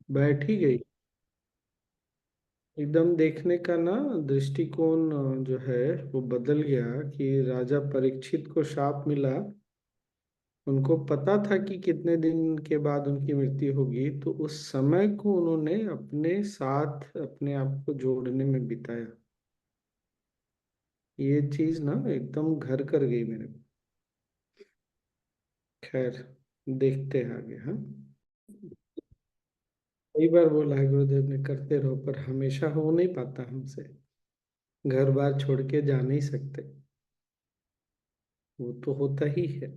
बैठ ही गई। एकदम देखने का ना दृष्टिकोण जो है वो बदल गया कि राजा परीक्षित को शाप मिला। उनको पता था कि कितने दिन के बाद उनकी मृत्यु होगी, तो उस समय को उन्होंने अपने साथ अपने आप को जोड़ने में बिताया। ये चीज ना एकदम घर कर गई मेरे को। खैर, देखते हैं आगे। हाँ, कई बार बोला है गुरुदेव ने करते रहो, पर हमेशा हो नहीं पाता हमसे। घर बार छोड़ के जा नहीं सकते। वो तो होता ही है,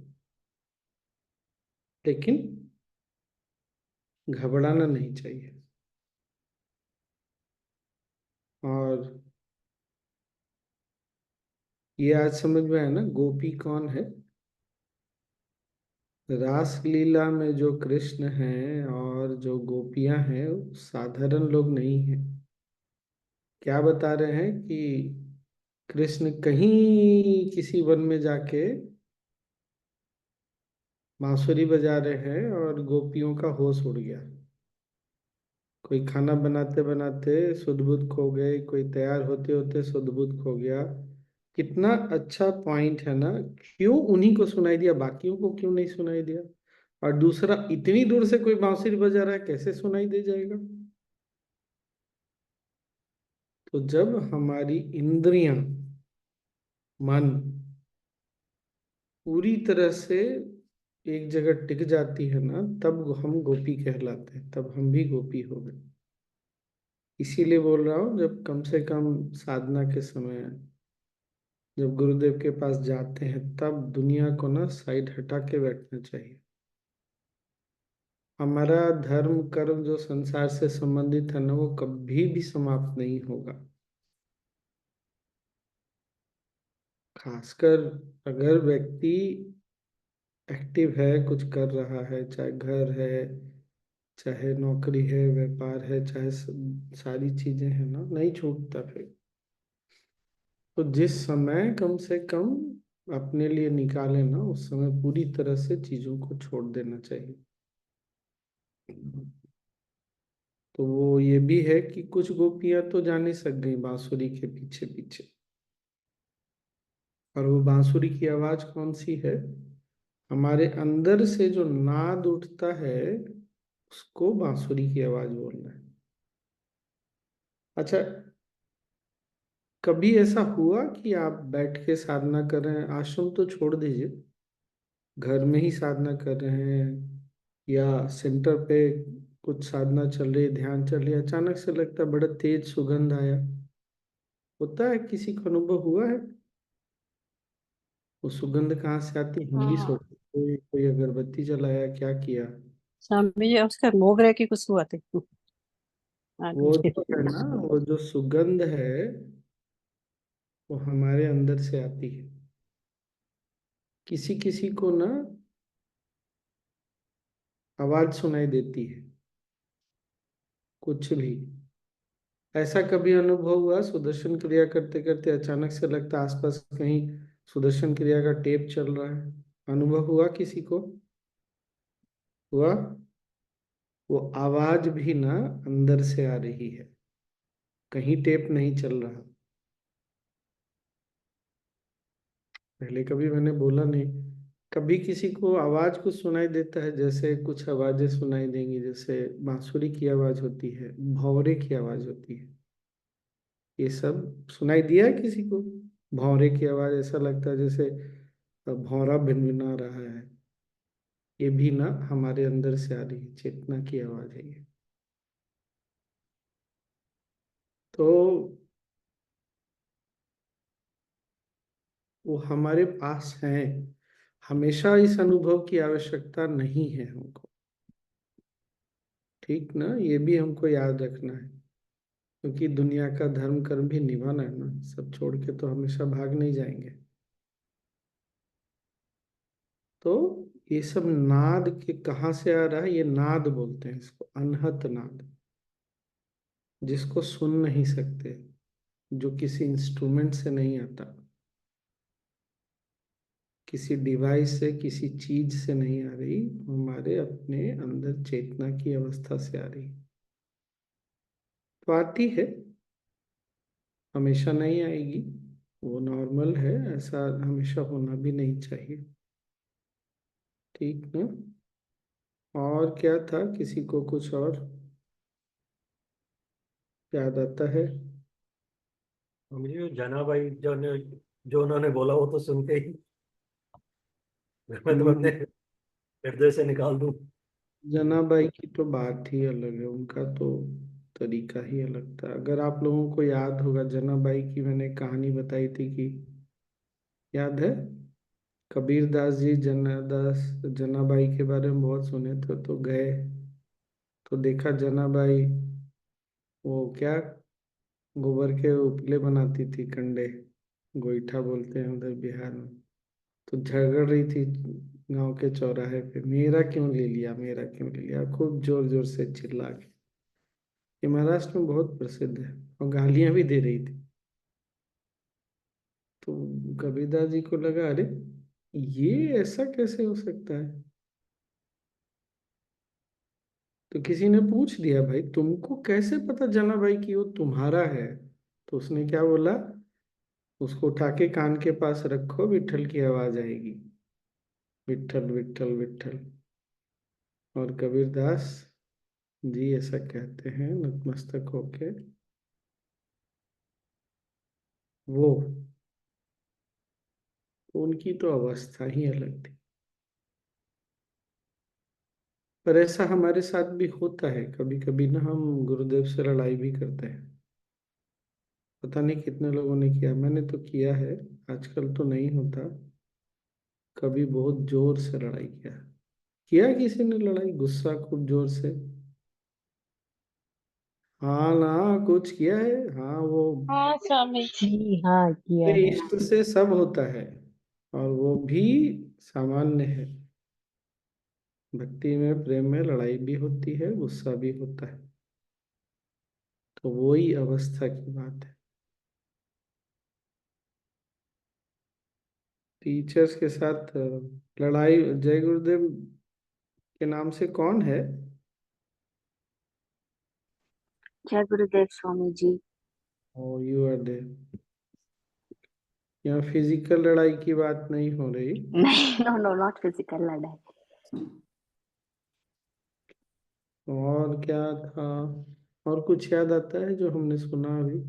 लेकिन घबराना नहीं चाहिए। और ये आज समझ में आया ना, गोपी कौन है। रास लीला में जो कृष्ण हैं और जो गोपियां हैं वो साधारण लोग नहीं हैं। क्या बता रहे हैं कि कृष्ण कहीं किसी वन में जाके बांसुरी बजा रहे हैं और गोपियों का होश उड़ गया। कोई खाना बनाते बनाते सुध बुध खो गए, कोई तैयार होते होते सुध बुध खो गया। कितना अच्छा पॉइंट है ना। क्यों उन्हीं को सुनाई दिया, बाकियों को क्यों नहीं सुनाई दिया। और दूसरा, इतनी दूर से कोई बांसुरी बजा रहा है, कैसे सुनाई दे जाएगा। तो जब हमारी इंद्रियां, मन पूरी तरह से एक जगह टिक जाती है ना, तब हम गोपी कहलाते हैं, तब हम भी गोपी हो गए। इसीलिए बोल रहा हूँ, जब कम से कम साधना के समय जब गुरुदेव के पास जाते हैं, तब दुनिया को ना साइड हटा के बैठना चाहिए। हमारा धर्म कर्म जो संसार से संबंधित है ना, वो कभी भी समाप्त नहीं होगा। खासकर अगर व्यक्ति एक्टिव है, कुछ कर रहा है, चाहे घर है, चाहे नौकरी है, व्यापार है, चाहे सारी चीजें हैं ना, नहीं छूटता फिर। तो जिस समय कम से कम अपने लिए निकाले ना, उस समय पूरी तरह से चीजों को छोड़ देना चाहिए। तो वो ये भी है कि कुछ गोपियां तो जाने सक गई बांसुरी के पीछे पीछे। और वो बांसुरी की आवाज कौन सी है। हमारे अंदर से जो नाद उठता है, उसको बांसुरी की आवाज बोलना है। अच्छा, कभी ऐसा हुआ कि आप बैठ के साधना कर रहे हैं, आश्रम तो छोड़ दीजिए, घर में ही साधना कर रहे हैं, या सेंटर पे कुछ साधना चल रही है, ध्यान चल रही है, अचानक से लगता है बड़ा तेज सुगंध आया। होता है, किसी को अनुभव हुआ है। वो सुगंध कहाँ से आती है, हम भी हाँ। सोचते कोई कोई अगरबत्ती जलाया, क्या किया। स्वामी जी उसका मोगरे की खुशबू आती है। आगे वो के। जो है ना, वो जो सुगंध है, वो हमारे अंदर से आती है। किसी किसी को ना आवाज सुनाई देती है, कुछ भी। ऐसा कभी अनुभव हुआ, सुदर्शन क्रिया करते करते अचानक से लगता है आसपास कहीं सुदर्शन क्रिया का टेप चल रहा है। अनुभव हुआ किसी को। हुआ। वो आवाज भी ना अंदर से आ रही है, कहीं टेप नहीं चल रहा। पहले कभी मैंने बोला नहीं। कभी किसी को आवाज कुछ सुनाई देता है, जैसे कुछ आवाजें सुनाई देंगी, जैसे बांसुरी की आवाज होती है, भौरे की आवाज होती है। ये सब सुनाई दिया है किसी को। भौरे की आवाज ऐसा लगता है जैसे भौरा भिनभिना रहा है। ये भी ना हमारे अंदर से आ रही है, चेतना की आवाज है ये। तो वो हमारे पास है। हमेशा इस अनुभव की आवश्यकता नहीं है हमको। ठीक ना, ये भी हमको याद रखना है। क्योंकि दुनिया का धर्म कर्म भी निभाना है ना, सब छोड़ के तो हमेशा भाग नहीं जाएंगे। तो ये सब नाद के कहाँ से आ रहा है, ये नाद बोलते हैं इसको, अनहत नाद। जिसको सुन नहीं सकते, जो किसी इंस्ट्रूमेंट से नहीं आता, किसी डिवाइस से, किसी चीज से नहीं आ रही, हमारे अपने अंदर चेतना की अवस्था से आ रही। तो आती है, हमेशा नहीं आएगी, वो नॉर्मल है, ऐसा हमेशा होना भी नहीं चाहिए। ठीक ना? और क्या था, किसी को कुछ और याद आता है? मुझे जनाबाई जो उन्होंने बोला वो तो सुन के ही मैं तो अपने हम्म, हृदय से निकाल दूं। जनाबाई की तो बात ही अलग है, उनका तो तरीका ही अलग था। अगर आप लोगों को याद होगा, जनाबाई की मैंने कहानी बताई थी कि, याद है? कबीर दास जी जनाबाई के बारे में बहुत सुने थे, तो गए, तो देखा जनाबाई वो क्या, गोबर के उपले बनाती थी, कंडे, गोईठा बोलते हैं उधर बिहार में। तो झगड़ रही थी गांव के चौराहे पे, मेरा क्यों ले लिया, मेरा क्यों ले लिया, खूब जोर जोर से चिल्ला के। ये महाराष्ट्र में बहुत प्रसिद्ध है, और गालियां भी दे रही थी। तो कबीरदास जी को लगा, अरे ये ऐसा कैसे हो सकता है। तो किसी ने पूछ दिया, भाई तुमको कैसे पता जना भाई कि वो तुम्हारा है? तो उसने क्या बोला, उसको उठा के कान के पास रखो, विट्ठल की आवाज आएगी, विट्ठल विट्ठल विट्ठल। और कबीरदास जी ऐसा कहते हैं नतमस्तक होके, वो, तो उनकी तो अवस्था ही अलग थी। पर ऐसा हमारे साथ भी होता है कभी कभी ना, हम गुरुदेव से लड़ाई भी करते हैं। पता नहीं कितने लोगों ने किया, मैंने तो किया है। आजकल तो नहीं होता, कभी बहुत जोर से लड़ाई किया किसी ने लड़ाई, गुस्सा खूब जोर से। हाँ ना, कुछ किया है, हाँ वो, हाँ स्वामी जी, हाँ किया है। इष्ट से सब होता है, और वो भी सामान्य है। भक्ति में, प्रेम में लड़ाई भी होती है, गुस्सा भी होता है, तो वही अवस्था की बात है। टीचर्स के साथ लड़ाई, जय गुरुदेव के नाम से कौन है? जय गुरुदेव स्वामी जी। ओ यू आर देयर। यहाँ फिजिकल लड़ाई की बात नहीं हो रही। नहीं, नो नो, नॉट फिजिकल लड़ाई। और क्या था, और कुछ याद आता है जो हमने सुना अभी?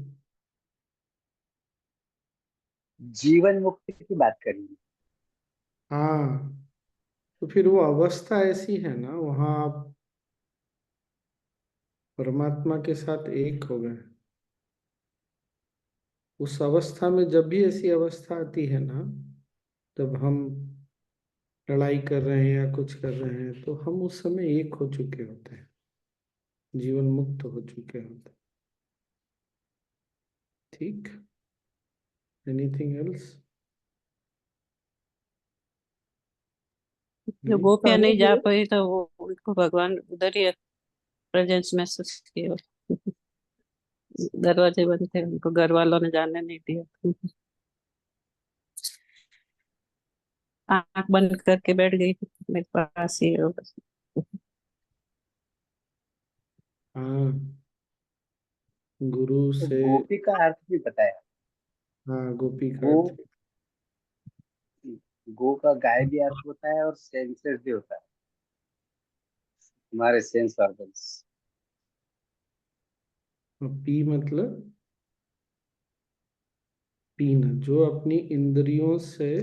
जीवन मुक्ति की बात करेंगे। हाँ, तो फिर वो अवस्था ऐसी है ना, वहाँ आप परमात्मा के साथ एक हो गए। उस अवस्था में जब भी ऐसी अवस्था आती है ना, जब हम लड़ाई कर रहे हैं या कुछ कर रहे हैं, तो हम उस समय एक हो चुके होते हैं, जीवन मुक्त हो चुके होते हैं। ठीक, एनीथिंग एल्स? जो नहीं गोपियां सारे नहीं जा लोग, पाई तो वो उनको भगवान उधर ही प्रेजेंस महसूस किए। दरवाजे बंद थे, उनको घर वालों ने जाने नहीं दिया। आंख बंद करके बैठ गई थी मेरे पास ही, और बस। हाँ, गुरु तो से, गोपी का अर्थ भी बताया। हाँ गोपी का गो, अर्थ। गो का गाय भी अर्थ होता है और सेंसेस भी होता है, हमारे सेंस ऑर्गन्स। पी मतलब पीना, जो अपनी इंद्रियों से।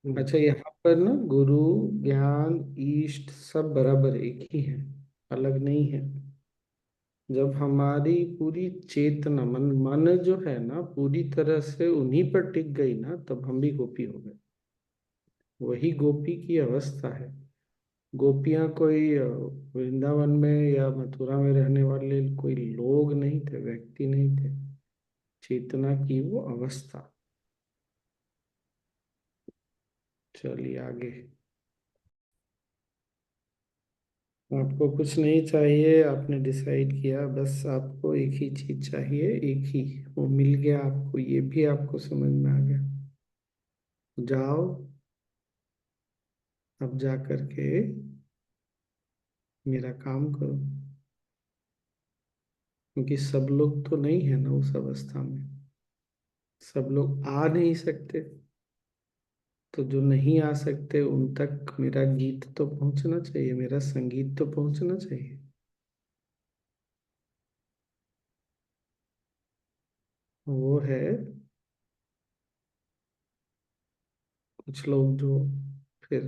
अच्छा, यहाँ पर ना गुरु, ज्ञान, इष्ट सब बराबर एक ही है, अलग नहीं है। जब हमारी पूरी चेतना, मन जो है ना, पूरी तरह से उन्हीं पर टिक गई ना, तब हम भी गोपी हो गए। वही गोपी की अवस्था है। गोपियां कोई वृंदावन में या मथुरा में रहने वाले कोई लोग नहीं थे, व्यक्ति नहीं थे, चेतना की वो अवस्था। चलिए आगे। आपको कुछ नहीं चाहिए, आपने डिसाइड किया, बस आपको एक ही चीज चाहिए, एक ही, वो मिल गया आपको, ये भी आपको समझ में आ गया। जाओ, अब जा करके मेरा काम करो। क्योंकि सब लोग तो नहीं है ना उस अवस्था में, सब लोग आ नहीं सकते। तो जो नहीं आ सकते उन तक मेरा गीत तो पहुंचना चाहिए, मेरा संगीत तो पहुंचना चाहिए। वो है कुछ लोग जो फिर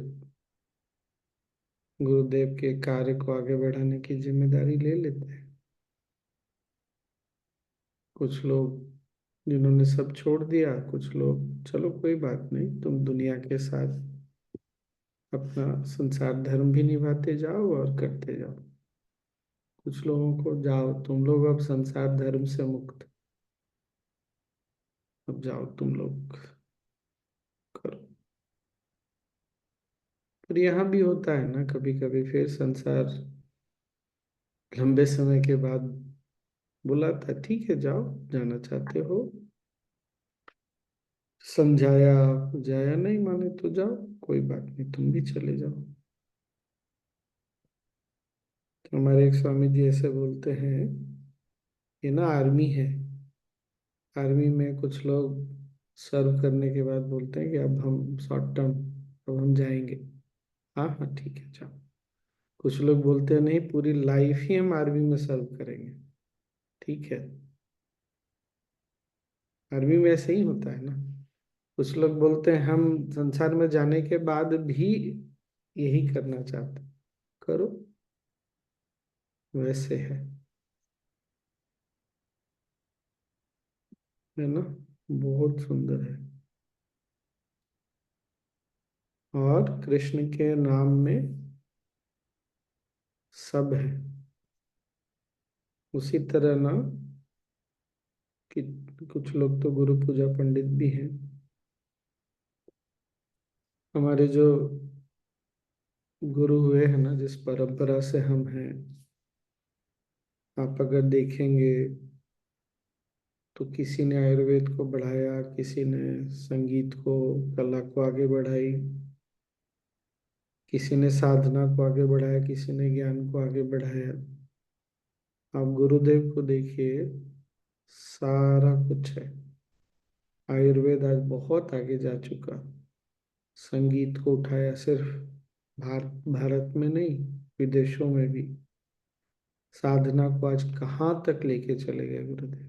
गुरुदेव के कार्य को आगे बढ़ाने की जिम्मेदारी ले लेते हैं। कुछ लोग जिन्होंने सब छोड़ दिया, कुछ लोग चलो कोई बात नहीं, तुम दुनिया के साथ अपना संसार धर्म भी निभाते जाओ और करते जाओ। कुछ लोगों को जाओ तुम लोग अब संसार धर्म से मुक्त, अब जाओ तुम लोग करो। पर यहाँ भी होता है ना कभी कभी, फिर संसार लंबे समय के बाद बुलाता है, ठीक है जाओ, जाना चाहते हो। समझाया जाया, नहीं माने तो जाओ, कोई बात नहीं, तुम भी चले जाओ। तो हमारे एक स्वामी जी ऐसे बोलते हैं, ये ना आर्मी है, आर्मी में कुछ लोग सर्व करने के बाद बोलते हैं कि अब हम शॉर्ट टर्म, अब हम जाएंगे। हाँ हाँ ठीक है जाओ। कुछ लोग बोलते हैं नहीं, पूरी लाइफ ही हम आर्मी में सर्व करेंगे। ठीक है, आर्मी में ऐसे ही होता है ना। कुछ लोग बोलते हैं हम संसार में जाने के बाद भी यही करना चाहते हैं। करो, वैसे है ना, बहुत सुंदर है। और कृष्ण के नाम में सब है। उसी तरह ना कि कुछ लोग तो गुरु पूजा पंडित भी हैं। हमारे जो गुरु हुए हैं ना, जिस परंपरा से हम हैं, आप अगर देखेंगे तो किसी ने आयुर्वेद को बढ़ाया, किसी ने संगीत को, कला को आगे बढ़ाई, किसी ने साधना को आगे बढ़ाया, किसी ने ज्ञान को आगे बढ़ाया। आप गुरुदेव को देखिए, सारा कुछ है। आयुर्वेद आज बहुत आगे जा चुका, संगीत को उठाया, सिर्फ भारत में नहीं, विदेशों में भी। साधना को आज कहाँ तक लेके चले गए गुरुदेव,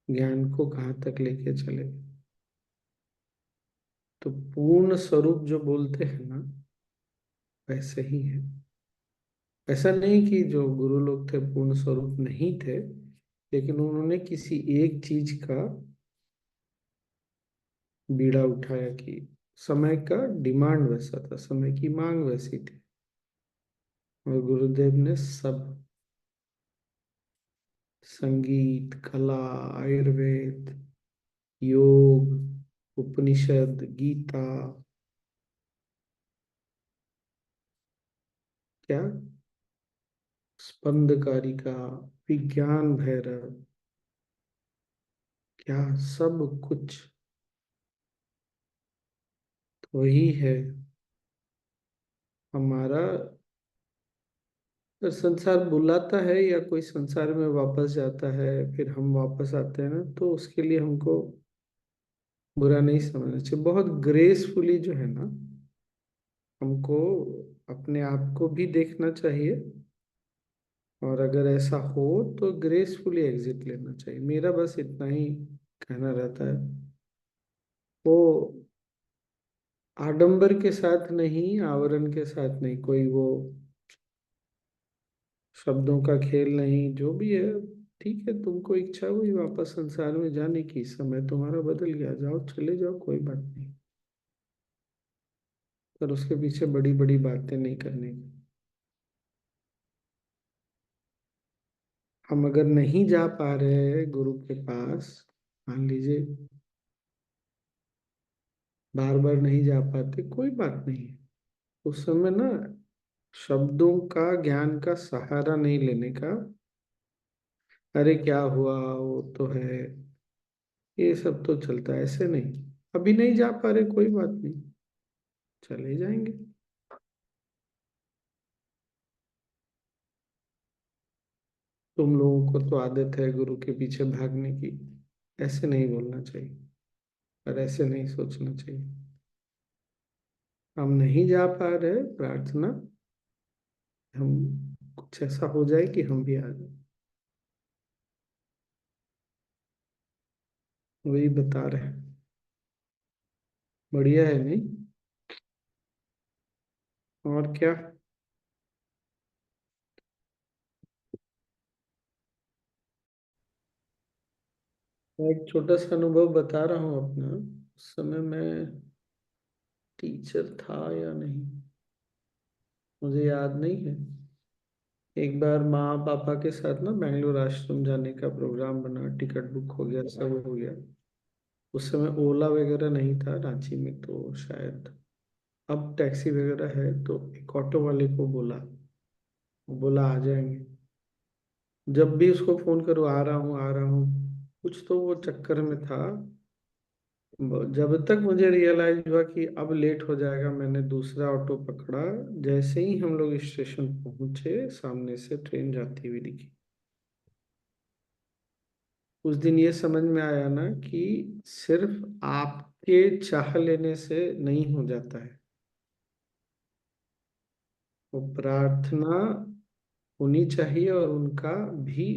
ज्ञान को कहाँ तक लेके चले गए। तो पूर्ण स्वरूप जो बोलते हैं ना, वैसे ही है। ऐसा नहीं कि जो गुरु लोग थे पूर्ण स्वरूप नहीं थे, लेकिन उन्होंने किसी एक चीज का बीड़ा उठाया कि समय का डिमांड वैसा था, समय की मांग वैसी थी, और गुरुदेव ने सब, संगीत, कला, आयुर्वेद, योग, उपनिषद, गीता, क्या, स्पंद कारिका, विज्ञान भैरव, क्या सब कुछ तो वही है हमारा। अगर संसार बुलाता है या कोई संसार में वापस जाता है, फिर हम वापस आते हैं ना, तो उसके लिए हमको बुरा नहीं समझना चाहिए। बहुत ग्रेसफुली जो है ना, हमको अपने आप को भी देखना चाहिए, और अगर ऐसा हो तो ग्रेसफुली एग्जिट लेना चाहिए। मेरा बस इतना ही कहना रहता है। वो आडंबर के साथ नहीं, आवरण के साथ नहीं, कोई वो शब्दों का खेल नहीं, जो भी है ठीक है। तुमको इच्छा हुई वापस संसार में जाने की, समय तुम्हारा बदल गया, जाओ चले जाओ, कोई बात नहीं। पर उसके पीछे बड़ी बड़ी बातें नहीं करने की। हम अगर नहीं जा पा रहे हैं गुरु के पास, मान लीजिए बार बार नहीं जा पाते, कोई बात नहीं है। उस समय ना शब्दों का, ज्ञान का सहारा नहीं लेने का। अरे क्या हुआ, वो तो है, ये सब तो चलता है, ऐसे नहीं। अभी नहीं जा पा रहे, कोई बात नहीं, चले जाएंगे। तुम लोगों को तो आदत है गुरु के पीछे भागने की। ऐसे नहीं बोलना चाहिए और ऐसे नहीं सोचना चाहिए। हम नहीं जा पा रहे, प्रार्थना हम कुछ ऐसा हो जाए कि हम भी आ जाए, वही बता रहे हैं। बढ़िया है नहीं? और क्या। मैं एक छोटा सा अनुभव बता रहा हूँ अपना। उस समय मैं टीचर था या नहीं, मुझे याद नहीं है। एक बार माँ पापा के साथ ना बेंगलोर आश्रम जाने का प्रोग्राम बना, टिकट बुक हो गया, सब हो गया। उस समय ओला वगैरह नहीं था रांची में, तो शायद अब टैक्सी वगैरह है। तो एक ऑटो वाले को बोला, वो बोला आ जाएंगे। जब भी उसको फोन करो, आ रहा हूँ आ रहा हूँ, कुछ तो वो चक्कर में था। जब तक मुझे रियलाइज हुआ कि अब लेट हो जाएगा, मैंने दूसरा ऑटो पकड़ा। जैसे ही हम लोग स्टेशन पहुंचे, सामने से ट्रेन जाती हुई दिखी। उस दिन ये समझ में आया ना कि सिर्फ आपके चाह लेने से नहीं हो जाता है, वो प्रार्थना होनी चाहिए और उनका भी,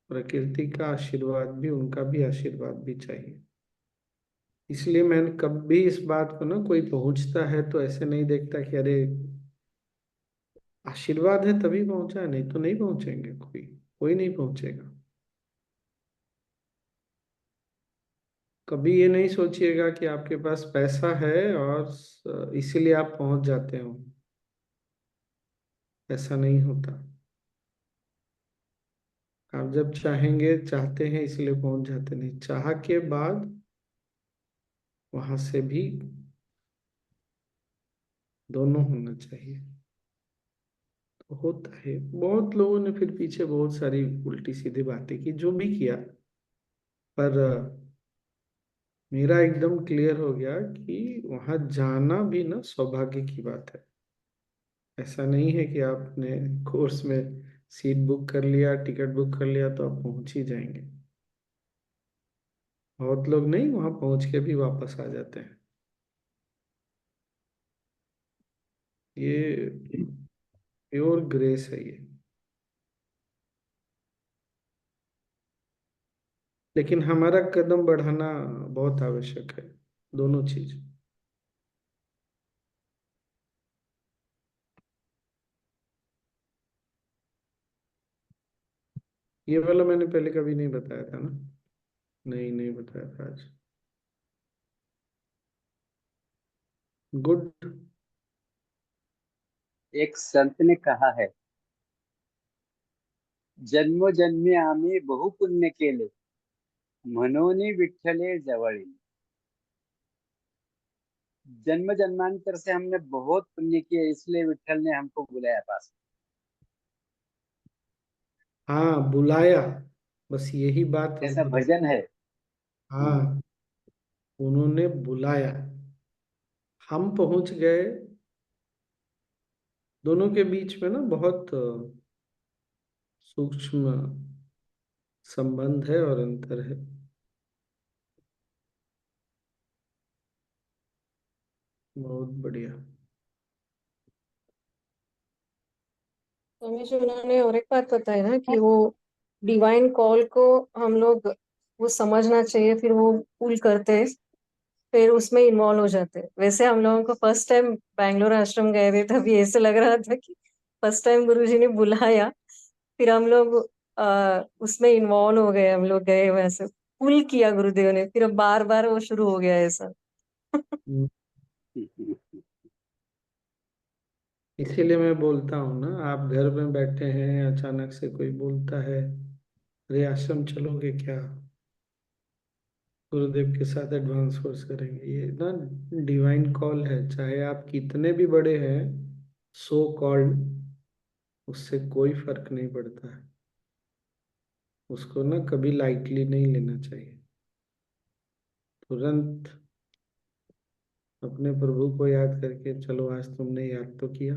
प्रकृति का आशीर्वाद भी, उनका भी आशीर्वाद भी चाहिए। इसलिए मैंने कभी इस बात को ना, कोई पहुंचता है तो ऐसे नहीं देखता कि अरे आशीर्वाद है तभी पहुंचा है, नहीं तो नहीं पहुंचेंगे, कोई कोई नहीं पहुंचेगा। कभी ये नहीं सोचिएगा कि आपके पास पैसा है और इसीलिए आप पहुंच जाते हो। ऐसा नहीं होता। आप जब चाहेंगे, चाहते हैं इसलिए पहुंच जाते नहीं, चाह के बाद वहां से भी दोनों होना चाहिए। तो होता है। बहुत लोगों ने फिर पीछे बहुत सारी उल्टी सीधी बातें की, जो भी किया, पर मेरा एकदम क्लियर हो गया कि वहां जाना भी ना सौभाग्य की बात है। ऐसा नहीं है कि आपने कोर्स में सीट बुक कर लिया, टिकट बुक कर लिया तो आप पहुंच ही जाएंगे। बहुत लोग नहीं वहां पहुंच के भी वापस आ जाते हैं। ये प्योर ग्रेस है ये। लेकिन हमारा कदम बढ़ाना बहुत आवश्यक है, दोनों चीज। ये वाला मैंने पहले कभी नहीं बताया था ना? नहीं, नहीं बताया था आज। गुड। एक संत ने कहा है, जन्मो जन्मी आम्ही बहु पुण्य केले, म्हणून विठ्ठले जवळ येईल। जन्म जन्मांतर से हमने बहुत पुण्य किए, इसलिए विठ्ठल ने हमको बुलाया पास। हाँ, बुलाया, बस यही बात ऐसा अधूरी। भजन है। हाँ, उन्होंने बुलाया, हम पहुंच गए। दोनों के बीच में ना बहुत सूक्ष्म संबंध है और अंतर है। बहुत बढ़िया। हमें जो उन्होंने और एक बात बताई ना कि वो डिवाइन कॉल को हम लोग वो समझना चाहिए, फिर वो पुल करते हैं, फिर उसमें इन्वॉल्व हो जाते हैं। वैसे हम लोगों को फर्स्ट टाइम बैंगलोर आश्रम गए थे तभी ऐसे लग रहा था कि फर्स्ट टाइम गुरुजी ने बुलाया, फिर हम लोग उसमें इन्वॉल्व हो गए, हम लोग गए वैसे पुल किया गुरुदेव ने, फिर अब बार बार वो शुरू हो गया ऐसा। हम्म, इसीलिए मैं बोलता हूँ ना, आप घर में बैठे हैं, अचानक से कोई बोलता है अरे आश्रम चलोगे क्या, गुरुदेव के साथ एडवांस कोर्स करेंगे, ये ना डिवाइन कॉल है। चाहे आप कितने भी बड़े हैं, सो कॉल्ड, उससे कोई फर्क नहीं पड़ता है। उसको ना कभी लाइटली नहीं लेना चाहिए। तुरंत अपने प्रभु को याद करके चलो, आज तुमने याद तो किया।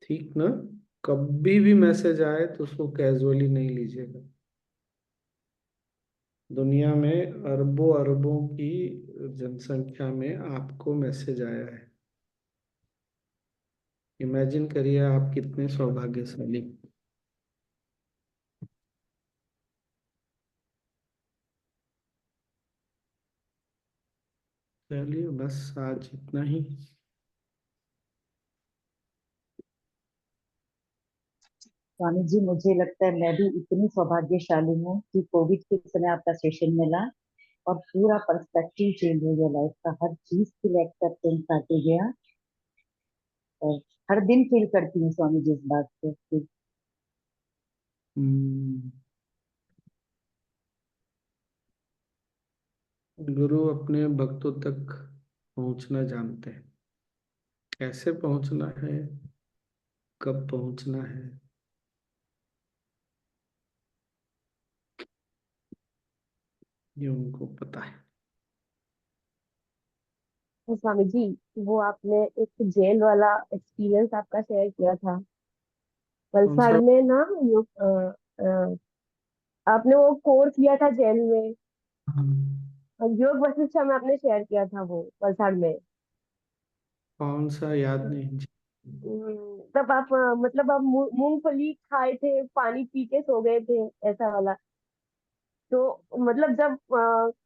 ठीक ना? कभी भी मैसेज आए तो उसको कैजुअली नहीं लीजिएगा। दुनिया में अरबों अरबों की जनसंख्या में आपको मैसेज आया है। इमेजिन करिए आप कितने सौभाग्यशाली। चलिए बस आज इतना ही। स्वामी जी, मुझे लगता है मैं भी इतनी सौभाग्यशाली हूँ कि कोविड के समय आपका सेशन मिला और पूरा पर्सपेक्टिव चेंज हो गया लाइफ का। हर चीज की एक्सेप्टेंस आते गया और हर दिन फील करती हूँ स्वामी जी इस बात को कि हम्म, गुरु अपने भक्तों तक पहुंचना जानते हैं। कैसे पहुंचना है, कब पहुंचना है, ये उनको पता है। तो स्वामी जी, वो आपने एक जेल वाला एक्सपीरियंस आपका शेयर किया था कौन वलसाड़ सा? में ना। योग आपने वो कोर्स किया था जेल में, योग वशिष्ठ में आपने शेयर किया था वो वलसाड़ में। कौन सा याद नहीं। तब आप मतलब आप मूंगफली खाए थे, पानी पी के सो गए थे, ऐसा वाला। तो मतलब जब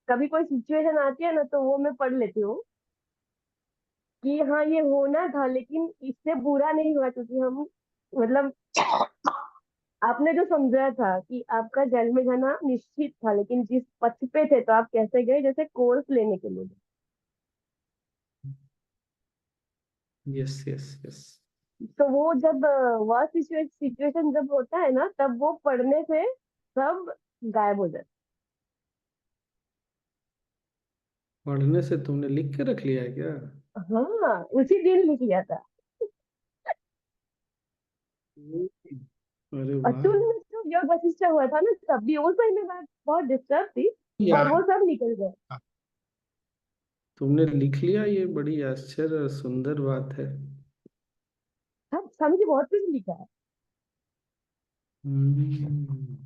कभी कोई सिचुएशन आती है ना, तो वो मैं पढ़ लेती हूँ कि हाँ ये होना था, लेकिन इससे बुरा नहीं हुआ, क्योंकि हम मतलब आपने जो समझा था कि आपका जेल में जाना निश्चित था, लेकिन जिस पथ पे थे तो आप कैसे गए, जैसे कोर्स लेने के लिए। Yes yes yes. तो वो जब वह सिचुएशन जब होता है ना, तब वो पढ़ने से सब गायब हो जाता पढ़ने से तुमने लिख के रख लिया है क्या? है। हाँ, उसी दिन लिख लिया था। अरे वाह। अतुल में जो योग वशिष्ठ हुआ था ना, तब भी उस टाइम में बात बहुत डिस्टर्ब थी, और यार वो सब निकल गए। तुमने लिख लिया, ये बड़ी आश्चर्य सुंदर बात है। सब समझ बहुत कुछ लिखा है। हम्म।